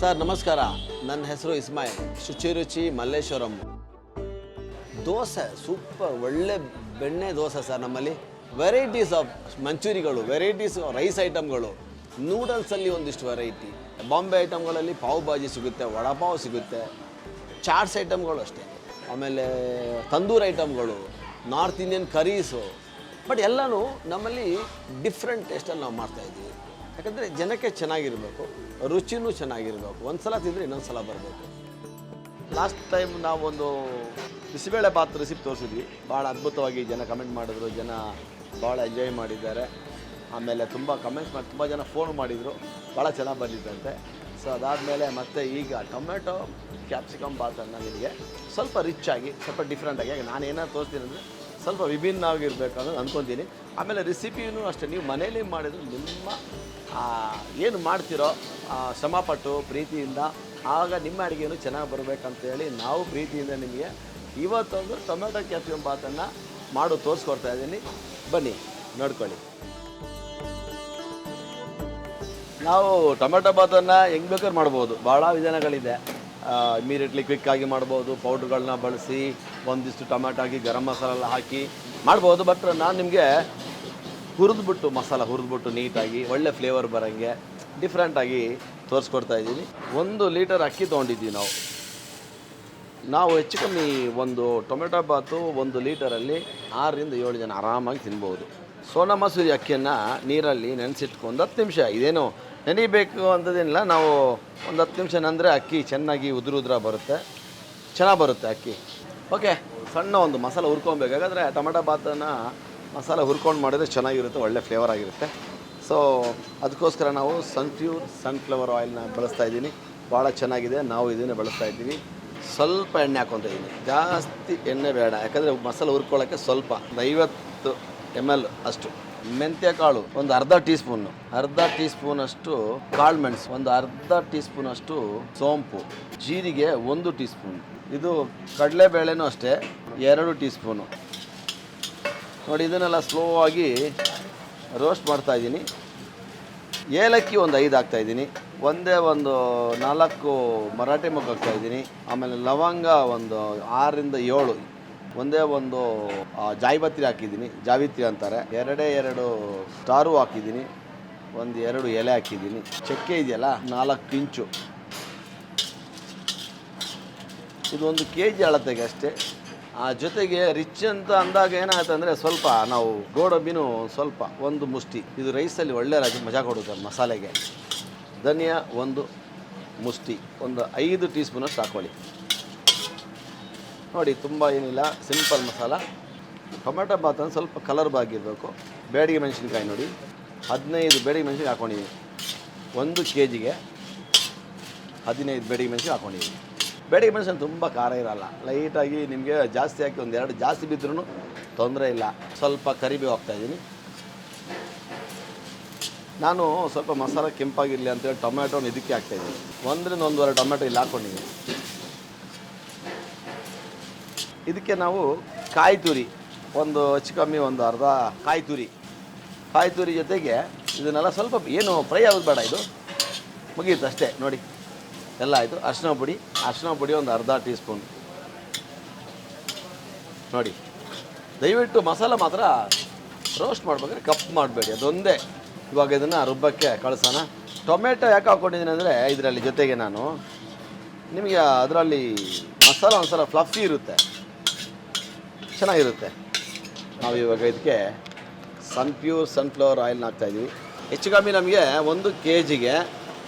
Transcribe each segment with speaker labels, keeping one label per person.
Speaker 1: Sir ನಮಸ್ಕಾರ, ನನ್ನ ಹೆಸರು ಇಸ್ಮಾಯಿಲ್. ಶುಚಿರುಚಿ ಮಲ್ಲೇಶ್ವರಂ. ದೋಸೆ ಸೂಪರ್, ಒಳ್ಳೆ ಬೆಣ್ಣೆ ದೋಸೆ ಸರ್. ನಮ್ಮಲ್ಲಿ ವೆರೈಟೀಸ್ ಆಫ್ ಮಂಚೂರಿಗಳು, ವೆರೈಟೀಸ್ ರೈಸ್ ಐಟಮ್ಗಳು, ನೂಡಲ್ಸಲ್ಲಿ ಒಂದಿಷ್ಟು ವೆರೈಟಿ, ಬಾಂಬೆ ಐಟಮ್ಗಳಲ್ಲಿ ಪಾವ್ ಭಾಜಿ ಸಿಗುತ್ತೆ, ವಡಾಪಾವ್ ಸಿಗುತ್ತೆ, ಚಾಟ್ಸ್ ಐಟಮ್ಗಳು ಅಷ್ಟೇ, ಆಮೇಲೆ ತಂದೂರ್ ಐಟಮ್ಗಳು, ನಾರ್ತ್ ಇಂಡಿಯನ್ ಕರೀಸು. ಬಟ್ ಎಲ್ಲನೂ ನಮ್ಮಲ್ಲಿ ಡಿಫ್ರೆಂಟ್ ಟೇಸ್ಟಲ್ಲಿ ನಾವು ಮಾಡ್ತಾಯಿದ್ದೀವಿ. ಯಾಕಂದರೆ ಜನಕ್ಕೆ ಚೆನ್ನಾಗಿರಬೇಕು, ರುಚಿನೂ ಚೆನ್ನಾಗಿರಬೇಕು. ಒಂದು ಸಲ ತಿಂದರೆ ಇನ್ನೊಂದು ಸಲ ಬರಬೇಕು. ಲಾಸ್ಟ್ ಟೈಮ್ ನಾವೊಂದು ಬಿಸಿಬೇಳೆ ಬಾತ್ ರೆಸಿಪಿ ತೋರಿಸಿದ್ವಿ. ಭಾಳ ಅದ್ಭುತವಾಗಿ ಜನ ಕಮೆಂಟ್ ಮಾಡಿದ್ರು, ಜನ ಭಾಳ ಎಂಜಾಯ್ ಮಾಡಿದ್ದಾರೆ. ಆಮೇಲೆ ತುಂಬ ಕಮೆಂಟ್ಸ್ ಮಾಡಿ ತುಂಬ ಜನ ಫೋನ್ ಮಾಡಿದರು, ಭಾಳ ಚೆನ್ನಾಗಿ ಬಂದಿದ್ದಂತೆ. ಸೊ ಅದಾದಮೇಲೆ ಮತ್ತೆ ಈಗ ಟೊಮೆಟೊ ಕ್ಯಾಪ್ಸಿಕಮ್ ಬಾತನ್ನು ನಿಮಗೆ ಸ್ವಲ್ಪ ರಿಚ್ ಆಗಿ, ಸ್ವಲ್ಪ ಡಿಫ್ರೆಂಟಾಗಿ, ನಾನು ಏನಾದ್ರು ತೋರಿಸ್ತೀನಿ ಅಂದರೆ ಸ್ವಲ್ಪ ವಿಭಿನ್ನವಾಗಿರಬೇಕು ಅನ್ನೋದು ಅಂದ್ಕೊತೀನಿ. ಆಮೇಲೆ ರೆಸಿಪಿಯೂ ಅಷ್ಟೇ, ನೀವು ಮನೇಲಿ ಮಾಡಿದ್ರು ನಿಮ್ಮ ಏನು ಮಾಡ್ತಿರೋ ಶ್ರಮಪಟ್ಟು ಪ್ರೀತಿಯಿಂದ ಆಗ ನಿಮ್ಮ ಅಡುಗೆಯೂ ಚೆನ್ನಾಗಿ ಬರಬೇಕಂತೇಳಿ ನಾವು ಪ್ರೀತಿಯಿಂದ ನಿಮಗೆ ಇವತ್ತೊಂದು ಟೊಮೆಟೊ ಕ್ಯಾಪ್ಸಿಕಮ್ ಬಾತನ್ನು ಮಾಡು ತೋರಿಸ್ಕೊಡ್ತಾ ಇದ್ದೀನಿ. ಬನ್ನಿ ನೋಡ್ಕೊಳ್ಳಿ. ನಾವು ಟೊಮೆಟೊ ಬಾತನ್ನು ಹೆಂಗೆ ಬೇಕಾದ್ರೂ ಮಾಡ್ಬೋದು, ಭಾಳ ವಿಧಾನಗಳಿದೆ. ಇಮಿಡಿಯೇಟ್ಲಿ ಕ್ವಿಕ್ಕಾಗಿ ಮಾಡ್ಬೋದು, ಪೌಡ್ರ್ಗಳನ್ನ ಬಳಸಿ ಒಂದಿಷ್ಟು ಟೊಮೆಟೊ ಹಾಕಿ ಗರಂ ಮಸಾಲ ಹಾಕಿ ಮಾಡ್ಬೋದು. ಬಟ್ ನಾನು ನಿಮಗೆ ಹುರಿದ್ಬಿಟ್ಟು, ಮಸಾಲ ಹುರಿದ್ಬಿಟ್ಟು ನೀಟಾಗಿ ಒಳ್ಳೆ ಫ್ಲೇವರ್ ಬರೋಂಗೆ ಡಿಫ್ರೆಂಟಾಗಿ ತೋರಿಸ್ಕೊಡ್ತಾ ಇದ್ದೀನಿ. 1 ಲೀಟರ್ ಅಕ್ಕಿ ತೊಗೊಂಡಿದ್ದೀವಿ ನಾವು ಹೆಚ್ಚು ಕಮ್ಮಿ ಒಂದು ಟೊಮೆಟೊ ಬಾತು 1 ಲೀಟರಲ್ಲಿ 6 ರಿಂದ 7 ಜನ ಆರಾಮಾಗಿ ತಿನ್ಬೋದು. ಸೋನಾ ಮಸೂರಿ ಅಕ್ಕಿಯನ್ನು ನೀರಲ್ಲಿ ನೆನೆಸಿಟ್ಕೊಂಡು 10 ನಿಮಿಷ, ಇದೇನು ನೆನೆಯಬೇಕು ಅಂಥದ್ದೇನಿಲ್ಲ, ನಾವು ಒಂದು 10 ನಿಮಿಷ ಅಂದರೆ ಅಕ್ಕಿ ಚೆನ್ನಾಗಿ ಉದುರ ಬರುತ್ತೆ, ಚೆನ್ನಾಗಿ ಬರುತ್ತೆ ಅಕ್ಕಿ. ಓಕೆ, ಸಣ್ಣ ಒಂದು ಮಸಾಲ ಹುರ್ಕೊಬೇಕಾದ್ರೆ ಟೊಮೆಟೊ ಬಾತನ್ನು ಮಸಾಲ ಹುರ್ಕೊಂಡು ಮಾಡಿದ್ರೆ ಚೆನ್ನಾಗಿರುತ್ತೆ, ಒಳ್ಳೆ ಫ್ಲೇವರ್ ಆಗಿರುತ್ತೆ. ಸೊ ಅದಕ್ಕೋಸ್ಕರ ನಾವು ಸನ್ಫ್ಲವರ್ ಆಯಿಲ್ನ ಬಳಸ್ತಾ ಇದ್ದೀನಿ. ಭಾಳ ಚೆನ್ನಾಗಿದೆ, ನಾವು ಇದನ್ನೇ ಬಳಸ್ತಾ ಇದ್ದೀವಿ. ಸ್ವಲ್ಪ ಎಣ್ಣೆ ಹಾಕ್ಕೊತಾ ಇದ್ದೀನಿ, ಜಾಸ್ತಿ ಎಣ್ಣೆ ಬೇಡ, ಯಾಕಂದರೆ ಮಸಾಲ ಹುರ್ಕೊಳ್ಳೋಕ್ಕೆ ಸ್ವಲ್ಪ 50 ml ಅಷ್ಟು. ಮೆಂತ್ಯ ಕಾಳು ಒಂದು ಅರ್ಧ ಟೀ ಸ್ಪೂನಷ್ಟು ಕಾಳು ಮೆಣಸು, ಒಂದು ಅರ್ಧ ಟೀ ಸ್ಪೂನಷ್ಟು ಸೋಂಪು, ಜೀರಿಗೆ 1 ಟೀ ಸ್ಪೂನ್, ಇದು ಕಡಲೆಬೇಳೆನೂ ಅಷ್ಟೇ 2 ಟೀ ಸ್ಪೂನು. ನೋಡಿ, ಇದನ್ನೆಲ್ಲ ಸ್ಲೋ ಆಗಿ ರೋಸ್ಟ್ ಮಾಡ್ತಾಯಿದ್ದೀನಿ. ಏಲಕ್ಕಿ ಒಂದು 5 ಹಾಕ್ತಾಯಿದ್ದೀನಿ, ಒಂದೇ ಒಂದು 4 ಮರಾಠಿ ಮೊಗ್ಗು ಹಾಕ್ತಾಯಿದ್ದೀನಿ. ಆಮೇಲೆ ಲವಂಗ ಒಂದು 6 ರಿಂದ 7, ಒಂದೇ ಒಂದು ಜಾಯಿಪತ್ರಿ ಹಾಕಿದ್ದೀನಿ, ಜಾವಿತ್ರಿ ಅಂತಾರೆ, 2 ಸ್ಟಾರು ಹಾಕಿದ್ದೀನಿ, 2 ಎಲೆ ಹಾಕಿದ್ದೀನಿ. ಚಕ್ಕೆ ಇದೆಯಲ್ಲ 4 ಇಂಚು, ಇದು 1 kg ಅಳತೆಗೆ ಅಷ್ಟೇ. ಜೊತೆಗೆ ರಿಚ್ ಅಂತ ಅಂದಾಗ ಏನಾಗುತ್ತೆ ಅಂದರೆ ಸ್ವಲ್ಪ ನಾವು ಗೋಡಂಬಿನೂ ಸ್ವಲ್ಪ 1 ಮುಷ್ಟಿ, ಇದು ರೈಸಲ್ಲಿ ಒಳ್ಳೆ ಮಜಾ ಕೊಡುತ್ತೆ ಮಸಾಲೆಗೆ. ಧನಿಯಾ 1 ಮುಷ್ಟಿ, ಒಂದು 5 ಟೀ ಸ್ಪೂನಷ್ಟು ಹಾಕ್ಕೊಳ್ಳಿ. ನೋಡಿ, ತುಂಬ ಏನಿಲ್ಲ, ಸಿಂಪಲ್ ಮಸಾಲ. ಟೊಮೆಟೊ ಬಾತನ್ನು ಸ್ವಲ್ಪ ಕಲರ್ ಬಾಗಿರಬೇಕು. ಬೇಡಿಗೆ ಮೆಣಸಿನ್ಕಾಯಿ ನೋಡಿ 15 ಬೇಡಿಗೆ ಮೆಣಸಿನ್ಕಾಯಿ ಹಾಕ್ಕೊಂಡಿದ್ದೀನಿ, 1 kgಗೆ 15 ಬೇಡಿಗೆ ಮೆಣಸಿನ್ಕಾಯಿ ಹಾಕ್ಕೊಂಡಿದ್ದೀನಿ. ಬೇಡಿಗೆ ಮೆಣಸಿನ ತುಂಬ ಖಾರ ಇರೋಲ್ಲ, ಲೈಟಾಗಿ ನಿಮಗೆ ಜಾಸ್ತಿ ಹಾಕಿ 1-2 ಜಾಸ್ತಿ ಬಿದ್ದರೂ ತೊಂದರೆ ಇಲ್ಲ. ಸ್ವಲ್ಪ ಕರಿಬೇವು ಹಾಕ್ತಾಯಿದ್ದೀನಿ. ನಾನು ಸ್ವಲ್ಪ ಮಸಾಲ ಕೆಂಪಾಗಿರಲಿ ಅಂತೇಳಿ ಟೊಮೆಟೊನ ಇದಕ್ಕೆ ಹಾಕ್ತಾಯಿದ್ದೀನಿ, 1 ರಿಂದ 1.5 ಟೊಮೆಟೊ ಇಲ್ಲಿ ಹಾಕ್ಕೊಂಡಿದ್ದೀನಿ. ಇದಕ್ಕೆ ನಾವು ಕಾಯಿ ತುರಿ ಒಂದು ಹೆಚ್ಚು ಕಮ್ಮಿ ಒಂದು ಅರ್ಧ ಕಾಯಿ ತುರಿ ಜೊತೆಗೆ ಇದನ್ನೆಲ್ಲ ಸ್ವಲ್ಪ ಏನು ಫ್ರೈ ಆಗೋದು ಬೇಡ, ಇದು ಮುಗೀತು ಅಷ್ಟೇ. ನೋಡಿ ಎಲ್ಲ ಆಯಿತು. ಅರಿಶಿನ ಪುಡಿ ಒಂದು ಅರ್ಧ ಟೀ ಸ್ಪೂನ್. ನೋಡಿ, ದಯವಿಟ್ಟು ಮಸಾಲ ಮಾತ್ರ ರೋಸ್ಟ್ ಮಾಡ್ಬೇಕಾದ್ರೆ ಕಪ್ ಮಾಡಬೇಡಿ, ಅದೊಂದೇ. ಇವಾಗ ಇದನ್ನು ರುಬ್ಬಕ್ಕೆ ಕಳಿಸೋಣ. ಟೊಮೆಟೊ ಯಾಕೆ ಹಾಕ್ಕೊಂಡಿದ್ದೀನಿ ಅಂದರೆ ಇದರಲ್ಲಿ ಜೊತೆಗೆ ನಾನು ನಿಮಗೆ ಅದರಲ್ಲಿ ಮಸಾಲ ಒಂದ್ಸಲ ಫ್ಲಫಿ ಇರುತ್ತೆ, ಚೆನ್ನಾಗಿರುತ್ತೆ. ನಾವು ಇವಾಗ ಇದಕ್ಕೆ ಸನ್ಫ್ಲವರ್ ಆಯಿಲ್ನ ಹಾಕ್ತಾಯಿದ್ವಿ. ಹೆಚ್ಚು ಕಮ್ಮಿ ನಮಗೆ 1 kgಗೆ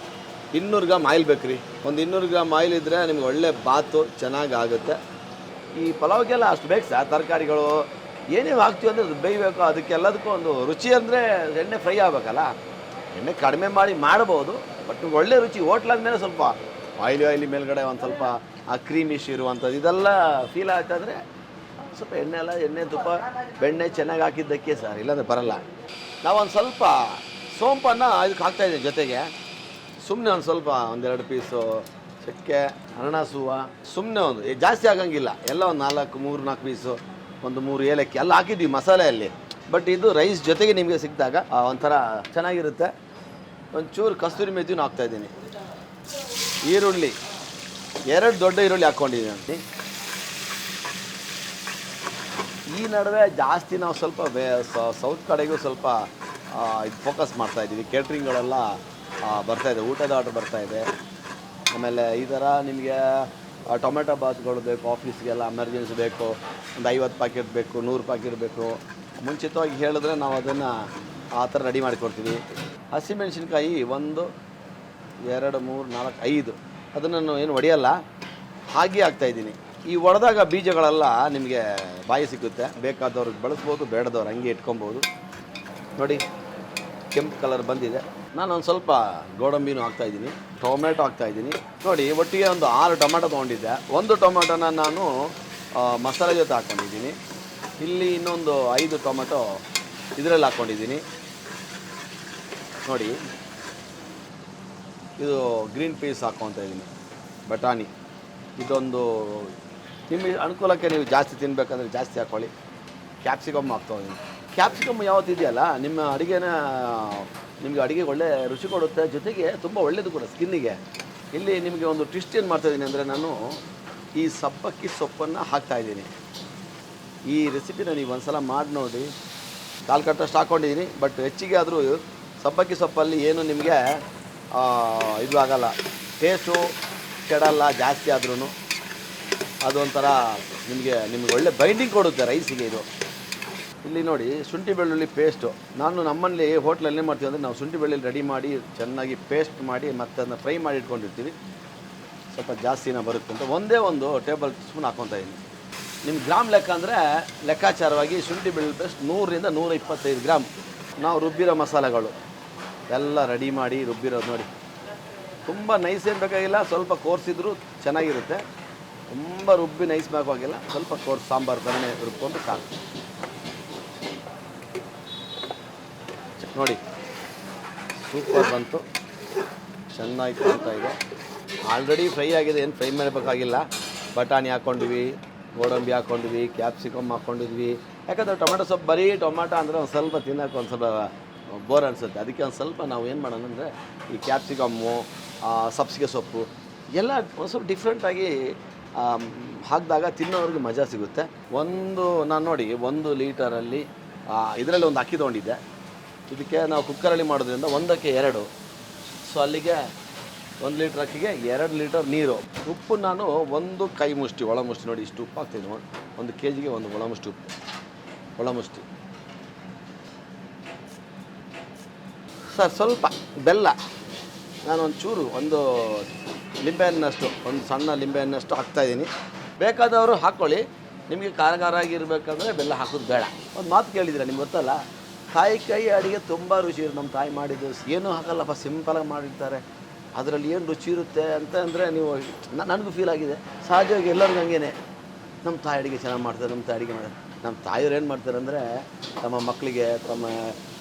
Speaker 1: 200 ಗ್ರಾಮ್ ಆಯಿಲ್ ಬೇಕು ರೀ. ಒಂದು 200 ಗ್ರಾಮ್ ಆಯಿಲ್ ಇದ್ದರೆ ನಿಮ್ಗೆ ಒಳ್ಳೆ ಬಾತು ಚೆನ್ನಾಗಿ ಆಗುತ್ತೆ. ಈ ಪಲಾವ್ಗೆಲ್ಲ ಅಷ್ಟು ಬೇಕು ಸರ್. ತರಕಾರಿಗಳು ಏನೇನು ಹಾಕ್ತೀವಿ ಅಂದರೆ ಅದು ಬೇಯಬೇಕು, ಅದಕ್ಕೆಲ್ಲದಕ್ಕೂ ಒಂದು ರುಚಿ ಅಂದರೆ ಎಣ್ಣೆ ಫ್ರೈ ಆಗಬೇಕಲ್ಲ. ಎಣ್ಣೆ ಕಡಿಮೆ ಮಾಡಿ ಮಾಡ್ಬೋದು, ಬಟ್ ಒಳ್ಳೆ ರುಚಿ. ಹೋಟ್ಲಾದ್ಮೇಲೆ ಸ್ವಲ್ಪ ಆಯಿಲಿ ಮೇಲ್ಗಡೆ ಒಂದು ಸ್ವಲ್ಪ ಆ ಕ್ರೀಮಿಶ್ ಇರುವಂಥದ್ದು ಇದೆಲ್ಲ ಫೀಲ್ ಆಗ್ತಾಯಿದ್ರೆ ಸ್ವಲ್ಪ ಎಣ್ಣೆ ತುಪ್ಪ ಬೆಣ್ಣೆ ಚೆನ್ನಾಗಿ ಹಾಕಿದ್ದಕ್ಕೆ ಸರ್, ಇಲ್ಲಾಂದರೆ ಬರಲ್ಲ. ನಾವೊಂದು ಸ್ವಲ್ಪ ಸೋಂಪನ್ನು ಇದಕ್ಕೆ ಹಾಕ್ತಾಯಿದ್ದೀವಿ ಜೊತೆಗೆ. ಸುಮ್ಮನೆ ಒಂದು ಸ್ವಲ್ಪ 1-2 ಪೀಸು ಚಕ್ಕೆ, ಅನನಾಸೂವ, ಸುಮ್ಮನೆ ಒಂದು ಜಾಸ್ತಿ ಆಗಂಗಿಲ್ಲ, ಎಲ್ಲ ಒಂದು 3-4 ಪೀಸು, ಒಂದು 3 ಏಲಕ್ಕಿ ಎಲ್ಲ ಹಾಕಿದ್ವಿ ಮಸಾಲೆಯಲ್ಲಿ. ಬಟ್ ಇದು ರೈಸ್ ಜೊತೆಗೆ ನಿಮಗೆ ಸಿಕ್ಕಿದಾಗ ಒಂಥರ ಚೆನ್ನಾಗಿರುತ್ತೆ. ಒಂಚೂರು ಕಸ್ತೂರಿ ಮೆಥಿನೂ ಹಾಕ್ತಾಯಿದ್ದೀನಿ. ಈರುಳ್ಳಿ 2 ದೊಡ್ಡ ಈರುಳ್ಳಿ ಹಾಕ್ಕೊಂಡಿದ್ದೀನಿ. ಈ ನಡುವೆ ಜಾಸ್ತಿ ನಾವು ಸ್ವಲ್ಪ ಸೌತ್ ಕಡೆಗೂ ಸ್ವಲ್ಪ ಇದು ಫೋಕಸ್ ಮಾಡ್ತಾಯಿದ್ದೀವಿ. ಕೇಟ್ರಿಂಗ್ಗಳೆಲ್ಲ ಬರ್ತಾಯಿದೆ, ಊಟದ ಆರ್ಡ್ರ್ ಬರ್ತಾಯಿದೆ. ಆಮೇಲೆ ಈ ಥರ ನಿಮಗೆ ಟೊಮೆಟೊ ಬಾತ್ಗಳು ಬೇಕು, ಆಫೀಸ್ಗೆಲ್ಲ ಎಮರ್ಜೆನ್ಸಿ ಬೇಕು, ಒಂದು 50 ಪ್ಯಾಕೆಟ್ ಬೇಕು, 100 ಪ್ಯಾಕೆಟ್ ಬೇಕು, ಮುಂಚಿತವಾಗಿ ಹೇಳಿದ್ರೆ ನಾವು ಅದನ್ನು ಆ ಥರ ರೆಡಿ ಮಾಡಿಕೊಡ್ತೀವಿ. ಹಸಿಮೆಣ್ಸಿನ್ಕಾಯಿ 1 2 3 4 5 ಅದನ್ನು ನಾನು ಏನು ಒಡೆಯಲ್ಲ, ಹಾಗೆ ಹಾಕ್ತಾಯಿದ್ದೀನಿ. ಈ ಒಡೆದಾಗ ಬೀಜಗಳೆಲ್ಲ ನಿಮಗೆ ಬಾಯಿ ಸಿಗುತ್ತೆ. ಬೇಕಾದವ್ರಿಗೆ ಬಳಸ್ಬೋದು, ಬೇಡದವ್ರು ಹಂಗೆ ಇಟ್ಕೊಬೋದು. ನೋಡಿ ಕೆಂಪು ಕಲರ್ ಬಂದಿದೆ. ನಾನು ಒಂದು ಸ್ವಲ್ಪ ಗೋಡಂಬಿನೂ ಹಾಕ್ತಾಯಿದ್ದೀನಿ, ಟೊಮೆಟೊ ಹಾಕ್ತಾಯಿದ್ದೀನಿ. ನೋಡಿ ಒಟ್ಟಿಗೆ ಒಂದು 6 ಟೊಮೆಟೊ ತೊಗೊಂಡಿದ್ದೆ. 1 ಟೊಮೆಟೊನ ನಾನು ಮಸಾಲೆ ಜೊತೆ ಹಾಕ್ಕೊಂಡಿದ್ದೀನಿ. ಇಲ್ಲಿ ಇನ್ನೊಂದು 5 ಟೊಮೆಟೊ ಇದರಲ್ಲಿ ಹಾಕ್ಕೊಂಡಿದ್ದೀನಿ. ನೋಡಿ ಇದು ಗ್ರೀನ್ ಪೀಸ್ ಹಾಕ್ಕೊತಾ ಇದ್ದೀನಿ, ಬಟಾಣಿ. ಇದೊಂದು ನಿಮ್ಮ ಅನುಕೂಲಕ್ಕೆ ನೀವು ಜಾಸ್ತಿ ತಿನ್ನಬೇಕಂದ್ರೆ ಜಾಸ್ತಿ ಹಾಕ್ಕೊಳ್ಳಿ. ಕ್ಯಾಪ್ಸಿಕಮ್ ಹಾಕ್ತಾಯಿದ್ದೀನಿ. ಕ್ಯಾಪ್ಸಿಕಮ್ ಯಾವತ್ತಿದೆಯಲ್ಲ ನಿಮ್ಮ ಅಡುಗೆನ ನಿಮಗೆ ಅಡುಗೆಗೆ ಒಳ್ಳೆ ರುಚಿ ಕೊಡುತ್ತೆ, ಜೊತೆಗೆ ತುಂಬ ಒಳ್ಳೆಯದು ಕೂಡ ಸ್ಕಿನ್ನಿಗೆ. ಇಲ್ಲಿ ನಿಮಗೆ ಒಂದು ಟ್ವಿಸ್ಟ್ ಏನು ಮಾಡ್ತಾಯಿದ್ದೀನಿ ಅಂದರೆ, ನಾನು ಈ ಸಬ್ಬಕ್ಕಿ ಸೊಪ್ಪನ್ನು ಹಾಕ್ತಾಯಿದ್ದೀನಿ. ಈ ರೆಸಿಪಿನ ನೀವು ಒಂದು ಸಲ ಮಾಡಿ ನೋಡಿ. ಕಾಲು ಕಟ್ಟಷ್ಟು ಹಾಕ್ಕೊಂಡಿದ್ದೀನಿ, ಬಟ್ ಹೆಚ್ಚಿಗೆ ಆದರೂ ಸಬ್ಬಕ್ಕಿ ಸೊಪ್ಪಲ್ಲಿ ಏನು ನಿಮಗೆ ಇದು ಆಗಲ್ಲ, ಟೇಸ್ಟು ಕೆಡಲ್ಲ. ಜಾಸ್ತಿ ಆದ್ರೂ ಅದೊಂಥರ ನಿಮಗೆ ಒಳ್ಳೆ ಬೈಂಡಿಂಗ್ ಕೊಡುತ್ತೆ ರೈಸಿಗೆ ಇದು. ಇಲ್ಲಿ ನೋಡಿ ಶುಂಠಿ ಬೆಳ್ಳುಳ್ಳಿ ಪೇಸ್ಟು. ನಮ್ಮಲ್ಲಿ ಹೋಟ್ಲಲ್ಲಿ ಏನು ಮಾಡ್ತೀವಿ ಅಂದರೆ, ನಾವು ಶುಂಠಿ ಬೆಳ್ಳುಳ್ಳಿ ರೆಡಿ ಮಾಡಿ ಚೆನ್ನಾಗಿ ಪೇಸ್ಟ್ ಮಾಡಿ ಮತ್ತೆ ಅದನ್ನು ಫ್ರೈ ಮಾಡಿ ಇಟ್ಕೊಂಡಿರ್ತೀವಿ. ಸ್ವಲ್ಪ ಜಾಸ್ತಿನ ಬರುತ್ತೆ ಅಂತ ಒಂದೇ ಟೇಬಲ್ ಸ್ಪೂನ್ ಹಾಕ್ಕೊತಾ ಇದ್ದೀನಿ. ನಿಮ್ಮ ಗ್ರಾಮ್ ಲೆಕ್ಕ ಅಂದರೆ ಲೆಕ್ಕಾಚಾರವಾಗಿ ಶುಂಠಿ ಬೆಳ್ಳುಳ್ಳಿ ಪೇಸ್ಟ್ 100ರಿಂದ 125 ಗ್ರಾಮ್. ನಾವು ರುಬ್ಬಿರೋ ಮಸಾಲೆಗಳು ಎಲ್ಲ ರೆಡಿ ಮಾಡಿ ರುಬ್ಬಿರೋದು ನೋಡಿ. ತುಂಬ ನೈಸ್ ಏನು ಬೇಕಾಗಿಲ್ಲ, ಸ್ವಲ್ಪ ಕೋರ್ಸಿದ್ರೂ ಚೆನ್ನಾಗಿರುತ್ತೆ. ತುಂಬ ರುಬ್ಬಿ ನೈಸ್ ಬೇಕಾಗಿಲ್ಲ, ಸ್ವಲ್ಪ ಕೋರ್ಸ್ ಸಾಂಬಾರು ಥರನೇ ರುಬ್ಕೊಂಡು ಸಾಕು. ನೋಡಿ ಸೂಪರ್ ಬಂತು, ಚೆನ್ನಾಗಿ ಕಾಣ್ತಾ ಇದೆ. ಆಲ್ರೆಡಿ ಫ್ರೈ ಆಗಿದೆ, ಏನು ಫ್ರೈ ಮಾಡಬೇಕಾಗಿಲ್ಲ. ಬಟಾಣಿ ಹಾಕ್ಕೊಂಡಿವಿ, ಗೋಡಂಬಿ ಹಾಕ್ಕೊಂಡಿವಿ, ಕ್ಯಾಪ್ಸಿಕಮ್ ಹಾಕ್ಕೊಂಡಿದ್ವಿ. ಯಾಕಂದರೆ ಟೊಮೆಟೊ ಸೊಪ್ಪು ಬರೀ ಟೊಮೆಟೊ ಅಂದರೆ ಒಂದು ಸ್ವಲ್ಪ ತಿನ್ನೋಕೆ ಒಂದು ಸ್ವಲ್ಪ ಬೋರ್ ಅನಿಸುತ್ತೆ. ಅದಕ್ಕೆ ಒಂದು ಸ್ವಲ್ಪ ನಾವು ಏನು ಮಾಡೋಣ ಅಂದರೆ, ಈ ಕ್ಯಾಪ್ಸಿಕಮ್ಮು, ಸಬ್ಸಿಗೆ ಸೊಪ್ಪು ಎಲ್ಲ ಒಂದು ಸ್ವಲ್ಪ ಡಿಫ್ರೆಂಟಾಗಿ ಹಾಕಿದಾಗ ತಿನ್ನೋರಿಗೆ ಮಜಾ ಸಿಗುತ್ತೆ. ನಾನು ನೋಡಿ 1 ಲೀಟರಲ್ಲಿ ಇದರಲ್ಲಿ ಒಂದು ಅಕ್ಕಿ ತೊಗೊಂಡಿದ್ದೆ. ಇದಕ್ಕೆ ನಾವು ಕುಕ್ಕರಲ್ಲಿ ಮಾಡೋದ್ರಿಂದ 1ಕ್ಕೆ 2, ಸೊ ಅಲ್ಲಿಗೆ 1 ಲೀಟ್ರ್ ಅಕ್ಕಿಗೆ 2 ಲೀಟರ್ ನೀರು. ಉಪ್ಪು ನಾನು 1 ಕೈ ಮುಷ್ಟಿ ಒಳ ಮುಷ್ಟಿ, ನೋಡಿ ಇಷ್ಟು ಉಪ್ಪು ಹಾಕ್ತೀನಿ. 1 kgಗೆ 1 ಒಳ ಮುಷ್ಟಿ ಉಪ್ಪು, ಒಳ ಮುಷ್ಟಿ. ಸರ್ ಸ್ವಲ್ಪ ಬೆಲ್ಲ ನಾನು ಒಂದು ಲಿಂಬೆಹಣ್ಣಷ್ಟು, ಒಂದು ಸಣ್ಣ ಲಿಂಬೆಹಣ್ಣಷ್ಟು ಹಾಕ್ತಾಯಿದ್ದೀನಿ. ಬೇಕಾದವರು ಹಾಕ್ಕೊಳ್ಳಿ. ನಿಮಗೆ ಖಾರ ಆಗಿರಬೇಕಂದ್ರೆ ಬೆಲ್ಲ ಹಾಕೋದು ಬೇಡ. ಒಂದು ಮಾತು ಕೇಳಿದ್ದೀರಾ ನಿಮ್ಗೆ ಗೊತ್ತಲ್ಲ, ತಾಯಿ ಕೈ ಅಡುಗೆ ತುಂಬ ರುಚಿ ಇರುತ್ತೆ. ನಮ್ಮ ತಾಯಿ ಮಾಡಿದ್ದು ಏನೂ ಹಾಕಲ್ಲಪ್ಪ, ಸಿಂಪಲಾಗಿ ಮಾಡಿರ್ತಾರೆ, ಅದರಲ್ಲಿ ಏನು ರುಚಿ ಇರುತ್ತೆ ಅಂತಂದರೆ ನೀವು ನನಗೂ ಫೀಲ್ ಆಗಿದೆ. ಸಹಜವಾಗಿ ಎಲ್ಲರಿಗೂ ಹಂಗೇನೆ, ನಮ್ಮ ತಾಯಿ ಅಡುಗೆ ಚೆನ್ನಾಗಿ ಮಾಡ್ತಾರೆ, ನಮ್ಮ ತಾಯಿ ಅಡುಗೆ ಮಾಡ್ತಾರೆ. ನಮ್ಮ ತಾಯಿಯವ್ರು ಏನು ಮಾಡ್ತಾರೆ ಅಂದರೆ, ತಮ್ಮ ಮಕ್ಕಳಿಗೆ, ತಮ್ಮ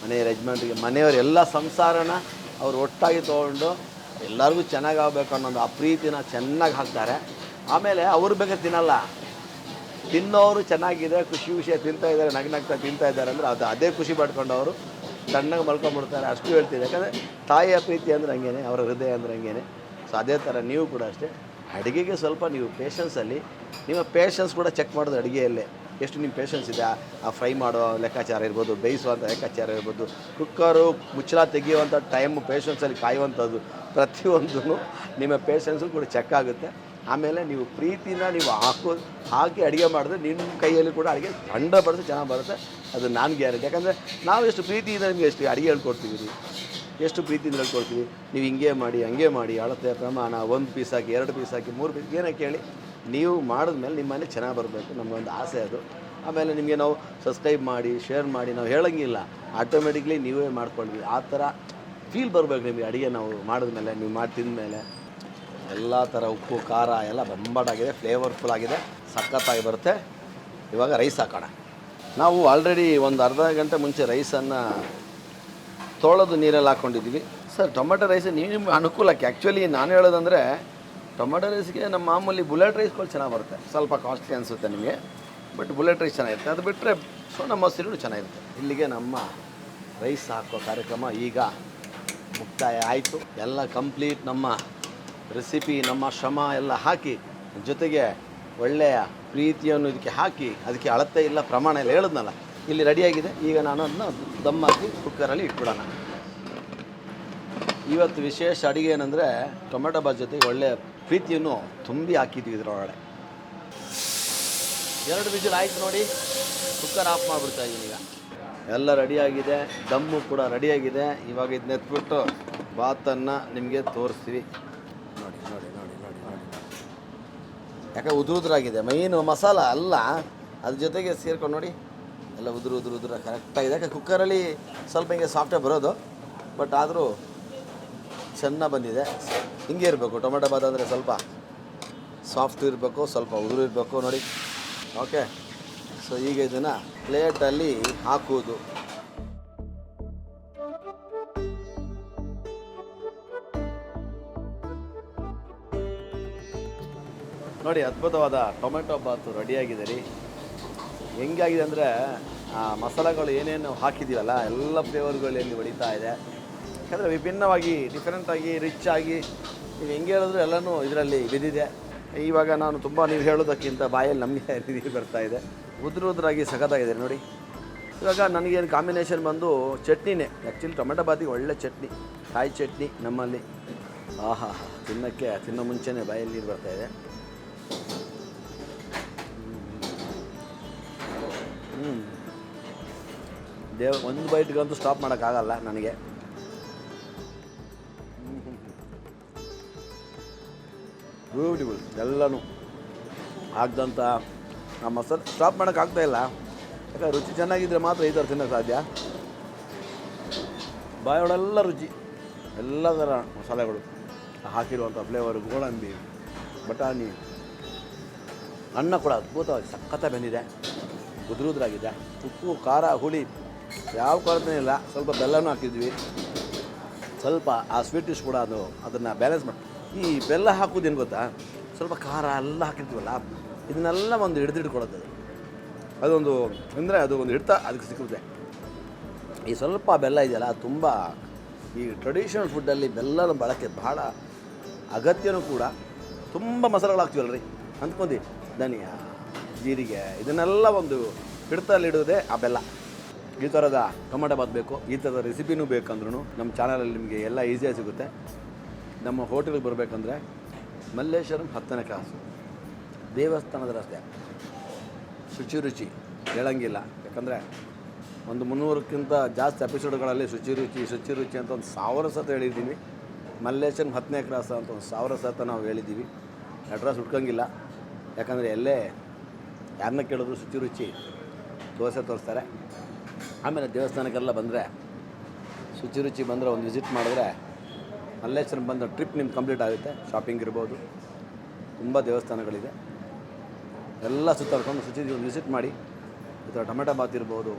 Speaker 1: ಮನೆಯ ಯಜಮಾನರಿಗೆ, ಮನೆಯವರು ಎಲ್ಲ ಸಂಸಾರನ ಅವರು ಒಟ್ಟಾಗಿ ತೊಗೊಂಡು ಎಲ್ಲರಿಗೂ ಚೆನ್ನಾಗಿ ಆಗಬೇಕು ಅನ್ನೋದು ಆ ಪ್ರೀತಿನ ಚೆನ್ನಾಗಿ ಹಾಕ್ತಾರೆ. ಆಮೇಲೆ ಅವರು ಬೇಕಾದ್ರೆ ತಿನ್ನಲ್ಲ, ತಿನ್ನೋರು ಚೆನ್ನಾಗಿದೆ, ಖುಷಿ ತಿಂತಾಯಿದ್ದಾರೆ, ನಗ್ನಗ್ತಾ ತಿಂತಾಯಿದ್ದಾರೆ ಅಂದರೆ ಅದೇ ಖುಷಿ ಪಡ್ಕೊಂಡು ಅವರು ತಣ್ಣಗೆ ಮಲ್ಕೊಂಡ್ಬಿಡ್ತಾರೆ. ಅಷ್ಟು ಹೇಳ್ತೀವಿ. ಯಾಕಂದರೆ ತಾಯಿಯ ಪ್ರೀತಿ ಅಂದರೆ ಹಂಗೇನೆ, ಅವರ ಹೃದಯ ಅಂದರೆ ಹಂಗೇನೆ. ಸೊ ಅದೇ ಥರ ನೀವು ಕೂಡ ಅಷ್ಟೇ, ಅಡುಗೆಗೆ ಸ್ವಲ್ಪ ನೀವು ಪೇಷನ್ಸಲ್ಲಿ, ನಿಮ್ಮ ಪೇಷನ್ಸ್ ಕೂಡ ಚೆಕ್ ಮಾಡೋದು ಅಡುಗೆಯಲ್ಲೇ. ಎಷ್ಟು ನಿಮ್ಮ ಪೇಷನ್ಸ್ ಇದೆ, ಆ ಫ್ರೈ ಮಾಡೋ ಲೆಕ್ಕಾಚಾರ ಇರ್ಬೋದು, ಬೇಯಿಸುವಂಥ ಲೆಕ್ಕಾಚಾರ ಇರ್ಬೋದು, ಕುಕ್ಕರು ಮುಚ್ಚಳ ತೆಗೆಯುವಂಥ ಟೈಮು ಪೇಷನ್ಸಲ್ಲಿ ಕಾಯುವಂಥದ್ದು, ಪ್ರತಿಯೊಂದೂ ನಿಮ್ಮ ಪೇಷನ್ಸು ಕೂಡ ಚೆಕ್ ಆಗುತ್ತೆ. ಆಮೇಲೆ ನೀವು ಪ್ರೀತಿನ ನೀವು ಹಾಕಿ ಅಡುಗೆ ಮಾಡಿದ್ರೆ ನಿಮ್ಮ ಕೈಯಲ್ಲಿ ಕೂಡ ಅಡುಗೆ 100% ಚೆನ್ನಾಗಿ ಬರುತ್ತೆ. ಅದು ನಾನು ಗ್ಯಾರಂಟಿ. ಯಾಕಂದರೆ ನಾವು ಎಷ್ಟು ಪ್ರೀತಿಯಿಂದ ನಿಮಗೆ ಎಷ್ಟು ಅಡುಗೆ ಹೇಳ್ಕೊಡ್ತೀವಿ ರೀ, ಎಷ್ಟು ಪ್ರೀತಿಯಿಂದ ಹೇಳ್ಕೊಡ್ತೀವಿ. ನೀವು ಹಿಂಗೆ ಮಾಡಿ ಹಂಗೆ ಮಾಡಿ ಅಳತೆ ಪ್ರಮಾಣ, 1 ಪೀಸ್ ಹಾಕಿ 2 ಪೀಸ್ ಹಾಕಿ 3 ಪೀಸ್ ಏನಕ್ಕೆ ಕೇಳಿ, ನೀವು ಮಾಡಿದ್ಮೇಲೆ ನಿಮ್ಮ ಮನೆ ಚೆನ್ನಾಗಿ ಬರಬೇಕು, ನಮಗೊಂದು ಆಸೆ ಅದು. ಆಮೇಲೆ ನಿಮಗೆ ನಾವು ಸಬ್ಸ್ಕ್ರೈಬ್ ಮಾಡಿ ಶೇರ್ ಮಾಡಿ ನಾವು ಹೇಳೋಂಗಿಲ್ಲ, ಆಟೋಮೆಟಿಕ್ಲಿ ನೀವೇ ಮಾಡ್ಕೊಂಡ್ವಿ. ಆ ಥರ ಫೀಲ್ ಬರಬೇಕು ನಿಮಗೆ ಅಡುಗೆ ನಾವು ಮಾಡಿದ್ಮೇಲೆ, ನೀವು ಮಾಡಿ ತಿಂದಮೇಲೆ. ಎಲ್ಲ ಥರ ಉಪ್ಪು ಖಾರ ಎಲ್ಲ ಬಂಬಾಟಾಗಿದೆ, ಫ್ಲೇವರ್ಫುಲ್ ಆಗಿದೆ, ಸಖತ್ತಾಗಿ ಬರುತ್ತೆ. ಇವಾಗ ರೈಸ್ ಹಾಕೋಣ. ನಾವು ಆಲ್ರೆಡಿ ಒಂದು ಅರ್ಧ ಗಂಟೆ ಮುಂಚೆ ರೈಸನ್ನು ತೊಳೆದು ನೀರಲ್ಲಿ ಹಾಕ್ಕೊಂಡಿದ್ವಿ. ಸರ್ ಟೊಮೆಟೊ ರೈಸ್ ನಿಮ್ಮ ಅನುಕೂಲಕ್ಕೆ, ಆ್ಯಕ್ಚುಲಿ ನಾನು ಹೇಳೋದಂದರೆ ಟೊಮೆಟೊ ರೈಸ್ಗೆ ನಮ್ಮ ಮಾಮೂಲಿ ಬುಲೆಟ್ ರೈಸ್ಗಳು ಚೆನ್ನಾಗಿ ಬರುತ್ತೆ. ಸ್ವಲ್ಪ ಕಾಸ್ಟ್ಲಿ ಅನಿಸುತ್ತೆ ನಿಮಗೆ, ಬಟ್ ಬುಲೆಟ್ ರೈಸ್ ಚೆನ್ನಾಗಿರುತ್ತೆ. ಅದು ಬಿಟ್ಟರೆ ಸೋನಾ ಮಸೂರಿನೂ ಚೆನ್ನಾಗಿರುತ್ತೆ. ಇಲ್ಲಿಗೆ ನಮ್ಮ ರೈಸ್ ಹಾಕೋ ಕಾರ್ಯಕ್ರಮ ಈಗ ಮುಕ್ತಾಯ ಆಯಿತು. ಎಲ್ಲ ಕಂಪ್ಲೀಟ್ ನಮ್ಮ ರೆಸಿಪಿ, ನಮ್ಮ ಶ್ರಮ ಎಲ್ಲ ಹಾಕಿ, ಜೊತೆಗೆ ಒಳ್ಳೆಯ ಪ್ರೀತಿಯನ್ನು ಇದಕ್ಕೆ ಹಾಕಿ, ಅದಕ್ಕೆ ಅಳತೆ ಇಲ್ಲ, ಪ್ರಮಾಣ ಎಲ್ಲ ಹೇಳಿದ್ನಲ್ಲ, ಇಲ್ಲಿ ರೆಡಿಯಾಗಿದೆ. ಈಗ ನಾನು ಅದನ್ನ ದಮ್ ಹಾಕಿ ಕುಕ್ಕರಲ್ಲಿ ಇಟ್ಬಿಡೋಣ. ಇವತ್ತು ವಿಶೇಷ ಅಡುಗೆ ಏನಂದರೆ ಟೊಮೆಟೊ ಬಾತ್ ಜೊತೆಗೆ ಒಳ್ಳೆಯ ಪ್ರೀತಿಯನ್ನು ತುಂಬಿ ಹಾಕಿದ್ವಿ ಇದರೊಳಗಡೆ. 2 ವಿಸಿಲ್ ಆಯಿತು ನೋಡಿ, ಕುಕ್ಕರ್ ಆಫ್ ಮಾಡಿಬಿಡ್ತಾ ಇದ್ದೀನಿ. ಈಗ ಎಲ್ಲ ರೆಡಿಯಾಗಿದೆ, ದಮ್ಮು ಕೂಡ ರೆಡಿಯಾಗಿದೆ. ಇವಾಗ ಇದನ್ನ ಎತ್ಬಿಟ್ಟು ಬಾತನ್ನು ನಿಮಗೆ ತೋರಿಸ್ತೀವಿ. ನೋಡಿ ನೋಡಿ ನೋಡಿ ನೋಡಿ ನೋಡಿ, ಯಾಕೆ ಉದುರಾಗಿದೆ. ಮೈನು ಮಸಾಲ ಅಲ್ಲ, ಅದ್ರ ಜೊತೆಗೆ ಸೇರ್ಕೊಂಡು ನೋಡಿ, ಎಲ್ಲ ಉದುರು ಕರೆಕ್ಟಾಗಿದೆ. ಯಾಕೆ ಕುಕ್ಕರಲ್ಲಿ ಸ್ವಲ್ಪ ಹಿಂಗೆ ಸಾಫ್ಟಾಗಿ ಬರೋದು, ಬಟ್ ಆದರೂ ಚೆನ್ನಾಗಿ ಬಂದಿದೆ. ಹಿಂಗೆ ಇರಬೇಕು ಟೊಮೆಟೊ ಬಾತ್ ಅಂದರೆ, ಸ್ವಲ್ಪ ಸಾಫ್ಟ್ ಇರಬೇಕು, ಸ್ವಲ್ಪ ಉದುರು ಇರಬೇಕು ನೋಡಿ. ಓಕೆ, ಸೊ ಈಗ ಇದನ್ನು ಪ್ಲೇಟಲ್ಲಿ ಹಾಕುವುದು. ನೋಡಿ, ಅದ್ಭುತವಾದ ಟೊಮೆಟೊ ಬಾತು ರೆಡಿಯಾಗಿದೆ ರೀ. ಹೆಂಗಾಗಿದೆ ಅಂದರೆ ಆ ಮಸಾಲೆಗಳು ಏನೇನು ಹಾಕಿದ್ದೀವಲ್ಲ, ಎಲ್ಲ ಫ್ಲೇವರ್ಗಳು ಎಲ್ಲಿ ಹೊಡಿತಾ ಇದೆ. ಯಾಕಂದರೆ ವಿಭಿನ್ನವಾಗಿ, ಡಿಫ್ರೆಂಟಾಗಿ, ರಿಚ್ ಆಗಿ, ನೀವು ಹೆಂಗೆ ಹೇಳಿದ್ರು ಎಲ್ಲನೂ ಇದರಲ್ಲಿ ಬಿದ್ದಿದೆ. ಇವಾಗ ನಾನು ತುಂಬ ನೀವು ಹೇಳೋದಕ್ಕಿಂತ ಬಾಯಲ್ಲಿ ನಮಗೆ ರೀತಿ ಬರ್ತಾಯಿದೆ. ಉದುರಾಗಿ ಸಖತ್ತಾಗಿದೆ ನೋಡಿ. ಇವಾಗ ನನಗೇನು ಕಾಂಬಿನೇಷನ್ ಬಂದು ಚಟ್ನಿನೇ. ಆ್ಯಕ್ಚುಲಿ ಟೊಮೆಟೊ ಬಾತಿಗೆ ಒಳ್ಳೆ ಚಟ್ನಿ, ಕಾಯಿ ಚಟ್ನಿ ನಮ್ಮಲ್ಲಿ. ಆಹಾ, ತಿನ್ನೋ ಮುಂಚೆನೇ ಬಾಯಲ್ಲಿ ನೀರು ಬರ್ತಾಯಿದೆ. ಒಂದು ಬೈಟ್ಗಂತೂ ಸ್ಟಾಪ್ ಮಾಡೋಕ್ಕಾಗಲ್ಲ ನನಗೆ. ಬ್ಯೂಟಿಫುಲ್ ಎಲ್ಲನೂ ಆಗ್ದಂಥ ಆ ಮಸಾಲೆ ಸ್ಟಾಪ್ ಮಾಡೋಕ್ಕಾಗ್ತಾಯಿಲ್ಲ. ಯಾಕಂದರೆ ರುಚಿ ಚೆನ್ನಾಗಿದ್ದರೆ ಮಾತ್ರ ಈ ಥರ ತಿನ್ನೋಕ್ಕೆ ಸಾಧ್ಯ. ಬಾಯೊಳೆಲ್ಲ ರುಚಿ, ಎಲ್ಲ ಥರ ಮಸಾಲೆಗಳು ಹಾಕಿರುವಂಥ ಫ್ಲೇವರು, ಗೋಡಂಬಿ, ಬಟಾಣಿ, ಅನ್ನ ಕೂಡ ಅದ್ಭುತವಾಗಿ ಸಖತ್ತಾಗಿ ಬಂದಿದೆ. ಉದುರಾಗಿದೆ. ಉಪ್ಪು, ಖಾರ, ಹುಳಿ ಯಾವ ಕೊರತೆ ಇಲ್ಲ. ಸ್ವಲ್ಪ ಬೆಲ್ಲನೂ ಹಾಕಿದ್ವಿ, ಸ್ವಲ್ಪ ಆ ಸ್ವೀಟಿಶ್ ಕೂಡ ಅದನ್ನು ಬ್ಯಾಲೆನ್ಸ್ ಮಾಡಿ. ಈ ಬೆಲ್ಲ ಹಾಕೋದೇನು ಗೊತ್ತಾ, ಸ್ವಲ್ಪ ಖಾರ ಎಲ್ಲ ಹಾಕಿರ್ತೀವಲ್ಲ, ಇದನ್ನೆಲ್ಲ ಒಂದು ಹಿಡಿದಿಟ್ಕೊಳುತ್ತೆ. ಅದೊಂದು ಅಂದರೆ ಅದು ಒಂದು ಹಿಡ್ತಾ ಅದಕ್ಕೆ ಸಿಕ್ಕುತ್ತೆ. ಈ ಸ್ವಲ್ಪ ಬೆಲ್ಲ ಇದೆಯಲ್ಲ, ತುಂಬ ಈ ಟ್ರೆಡಿಷನಲ್ ಫುಡ್ಡಲ್ಲಿ ಬೆಲ್ಲನ ಬಳಕೆ ಭಾಳ ಅಗತ್ಯನೂ ಕೂಡ. ತುಂಬ ಮಸಾಲೆಗಳು ಹಾಕ್ತೀವಲ್ಲ ರೀ, ಅಂದ್ಕೊಂಡು ಧನಿಯಾ, ಜೀರಿಗೆ, ಇದನ್ನೆಲ್ಲ ಒಂದು ಹಿಡ್ತಲ್ಲಿಡೋದೇ ಆ ಬೆಲ್ಲ. ಈ ಥರದ ಟೊಮೆಟೊ ಬಾತ್ ಬೇಕು, ಈ ಥರದ ರೆಸಿಪಿನೂ ಬೇಕಂದ್ರೂ ನಮ್ಮ ಚಾನಲಲ್ಲಿ ನಿಮಗೆ ಎಲ್ಲ ಈಸಿಯಾಗಿ ಸಿಗುತ್ತೆ. ನಮ್ಮ ಹೋಟೆಲ್ಗೆ ಬರಬೇಕಂದ್ರೆ ಮಲ್ಲೇಶ್ವರಂ 10ನೇ ಕ್ರಾಸು, ದೇವಸ್ಥಾನದ ರಸ್ತೆ. ಶುಚಿ ಹೇಳಂಗಿಲ್ಲ, ಯಾಕಂದರೆ ಒಂದು 300ಕ್ಕಿಂತ ಜಾಸ್ತಿ ಎಪಿಸೋಡ್ಗಳಲ್ಲಿ ಶುಚಿ ಅಂತ ಒಂದು 1000 ಸತ ಹೇಳಿದ್ದೀವಿ. ಮಲ್ಲೇಶ್ವರಂ 10ನೇ ಕ್ರಾಸ್ ಅಂತ ಒಂದು 1000 ಸತ ನಾವು ಹೇಳಿದ್ದೀವಿ. ಅಡ್ರೆಸ್ ಹುಡ್ಕಂಗಿಲ್ಲ, ಯಾಕಂದರೆ ಎಲ್ಲೇ ಯಾರನ್ನ ಕೇಳಿದ್ರು ಶುಚಿ ದೋಸೆ ತೋರಿಸ್ತಾರೆ. ಆಮೇಲೆ ದೇವಸ್ಥಾನಕ್ಕೆಲ್ಲ ಬಂದರೆ ಶುಚಿ ಬಂದರೆ ಒಂದು ವಿಸಿಟ್ ಮಾಡಿದ್ರೆ ಮಲ್ಲೇಶ್ವರಂ ಬಂದ ಟ್ರಿಪ್ ನಿಮ್ಗೆ ಕಂಪ್ಲೀಟ್ ಆಗುತ್ತೆ. ಶಾಪಿಂಗ್ ಇರ್ಬೋದು, ತುಂಬ ದೇವಸ್ಥಾನಗಳಿದೆ, ಎಲ್ಲ ಸುತ್ತಾಡ್ಕೊಂಡು ಒಂದು ವಿಸಿಟ್ ಮಾಡಿ. ಈ ಥರ ಟೊಮೆಟೊ ಬಾತ್ ಇರ್ಬೋದು,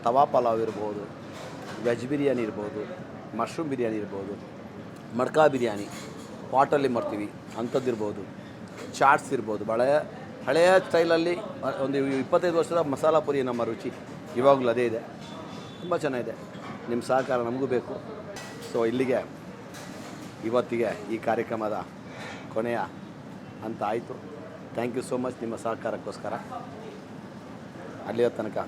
Speaker 1: ತವಾ ಪಲಾವ್ ಇರ್ಬೋದು, ವೆಜ್ ಬಿರಿಯಾನಿ ಇರ್ಬೋದು, ಮಶ್ರೂಮ್ ಬಿರಿಯಾನಿ ಇರ್ಬೋದು, ಮಡ್ಕಾ ಬಿರಿಯಾನಿ ಪಾಟಲ್ಲಿ ಮಾಡ್ತೀವಿ ಅಂಥದ್ದಿರ್ಬೋದು, ಚಾಟ್ಸ್ ಇರ್ಬೋದು. ಭಾಳ ಹಳೆಯ ಸ್ಟೈಲಲ್ಲಿ ಒಂದು 25 ವರ್ಷದ ಮಸಾಲ ಪುರಿ ನಮ್ಮ ರುಚಿ ಇವಾಗಲೂ ಅದೇ ಇದೆ, ತುಂಬ ಚೆನ್ನಾಗಿದೆ. ನಿಮ್ಮ ಸಹಕಾರ ನಮಗೂ ಬೇಕು. ಸೊ ಇಲ್ಲಿಗೆ ಇವತ್ತಿಗೆ ಈ ಕಾರ್ಯಕ್ರಮದ ಕೊನೆಯ ಅಂತ ಆಯಿತು. ಥ್ಯಾಂಕ್ ಯು ಸೋ ಮಚ್ ನಿಮ್ಮ ಸಹಕಾರಕ್ಕೋಸ್ಕರ. ಅಲ್ಲಿಯ ತನಕ